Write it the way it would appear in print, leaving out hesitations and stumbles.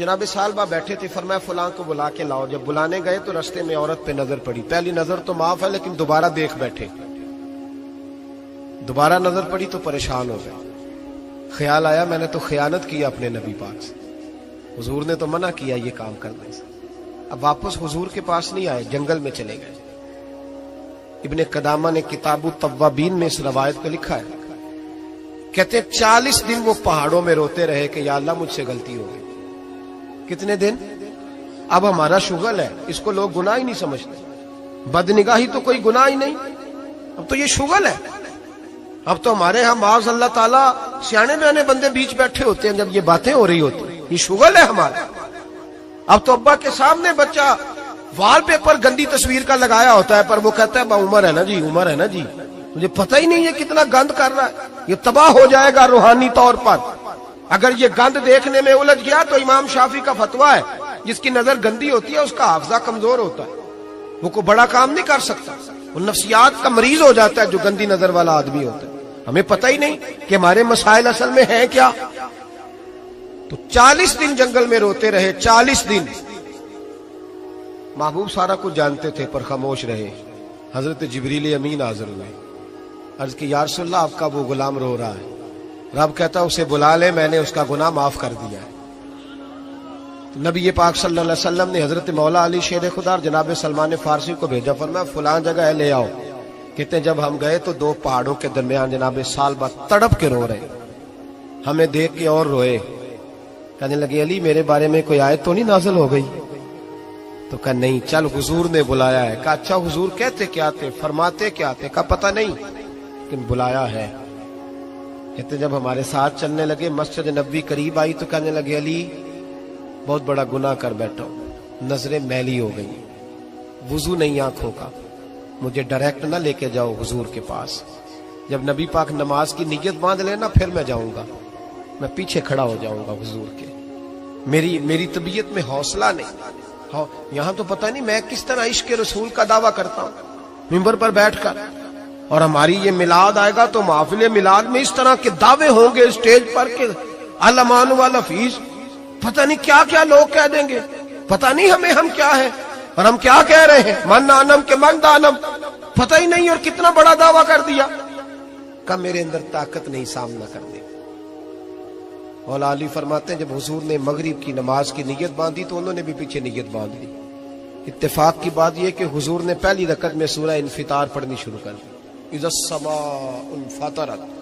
جناب سالبہ بیٹھے تھے، فرمایا فلاں کو بلا کے لاؤ۔ جب بلانے گئے تو رستے میں عورت پہ نظر پڑی، پہلی نظر تو معاف ہے لیکن دوبارہ دیکھ بیٹھے، دوبارہ نظر پڑی تو پریشان ہو گئے۔ خیال آیا میں نے تو خیانت کی اپنے نبی پاک سے، حضور نے تو منع کیا یہ کام کرنے سے۔ اب واپس حضور کے پاس نہیں آئے، جنگل میں چلے گئے۔ ابن قدامہ نے کتاب التوابین میں اس روایت کو لکھا ہے، کہتے ہیں 40 دن وہ پہاڑوں میں روتے رہے کہ یا اللہ مجھ سے غلطی ہو گئی۔ کتنے دن؟ اب ہمارا شغل ہے، اس کو لوگ گناہ ہی نہیں سمجھتے، بدنگاہی تو کوئی گناہ ہی نہیں، اب تو یہ شغل ہے۔ اب تو ہمارے ہاں معاذ اللہ تعالیٰ سیانے بیانے بندے بیچ بیٹھے ہوتے ہیں جب یہ باتیں ہو رہی ہوتی ہیں، یہ شغل ہے ہمارا۔ اب تو ابا کے سامنے بچہ وال پیپر گندی تصویر کا لگایا ہوتا ہے پر وہ کہتا ہے با عمر ہے نا جی، عمر ہے نا جی، مجھے پتہ ہی نہیں یہ کتنا گند کر رہا ہے، یہ تباہ ہو جائے گا روحانی طور پر۔ اگر یہ گند دیکھنے میں الجھ گیا تو امام شافعی کا فتویٰ ہے جس کی نظر گندی ہوتی ہے اس کا حافظہ کمزور ہوتا ہے، وہ کوئی بڑا کام نہیں کر سکتا، وہ نفسیات کا مریض ہو جاتا ہے جو گندی نظر والا آدمی ہوتا ہے۔ ہمیں پتہ ہی نہیں کہ ہمارے مسائل اصل میں ہیں کیا۔ تو 40 دن جنگل میں روتے رہے، 40 دن۔ محبوب سارا کچھ جانتے تھے پر خاموش رہے۔ حضرت جبریل امین حاضر ہوئے، عرض کی یا رسول اللہ آپ کا وہ غلام رو رہا ہے۔ رب کہتا اسے بلا لے، میں نے اس کا گناہ معاف کر دیا ہے۔ تو نبی پاک صلی اللہ علیہ وسلم نے حضرت مولا علی شیر خدا اور جناب سلمان فارسی کو بھیجا، فرمایا فلاں جگہ ہے لے آؤ۔ کہتے ہیں جب ہم گئے تو دو پہاڑوں کے درمیان جناب سالبہ تڑپ کے رو رہے، ہمیں دیکھ کے اور روئے، کہنے لگے علی میرے بارے میں کوئی آیت تو نہیں نازل ہو گئی؟ تو کہا نہیں، چل حضور نے بلایا ہے۔ کہا اچھا حضور کہتے کیا تھے، فرماتے کیا تھے؟ کہا پتہ نہیں لیکن بلایا ہے۔ کہتے جب ہمارے ساتھ چلنے لگے مسجد نبوی قریب آئی تو کہنے لگے علی بہت بڑا گناہ کر بیٹھا ہوں، نظریں میلی ہو گئی، وضو نہیں آنکھوں کا، مجھے ڈائریکٹ نہ لے کے جاؤ حضور کے پاس، جب نبی پاک نماز کی نیت باندھ لینا پھر میں جاؤں گا، میں پیچھے کھڑا ہو جاؤں گا حضور کے، میری طبیعت میں حوصلہ نہیں، یہاں تو پتہ نہیں میں کس طرح عشق رسول کا دعویٰ کرتا ہوں منبر پر بیٹھ کر، اور ہماری یہ میلاد آئے گا تو محفل میلاد میں اس طرح کے دعوے ہوں گے اسٹیج پر کہ علمان والحفیظ، پتہ نہیں کیا کیا لوگ کہہ دیں گے، پتہ نہیں ہم کیا ہے اور ہم کیا کہہ رہے ہیں، من آنم کے من دانم، پتہ ہی نہیں، اور کتنا بڑا دعویٰ کر دیا۔ کہ میرے اندر طاقت نہیں سامنا کرنے۔ مولا علی فرماتے ہیں جب حضور نے مغرب کی نماز کی نیت باندھی تو انہوں نے بھی پیچھے نیت باندھ لی۔ اتفاق کی بات یہ کہ حضور نے پہلی رکعت میں سورہ انفطار پڑھنی شروع کر دی، اذا السماء انفطرت۔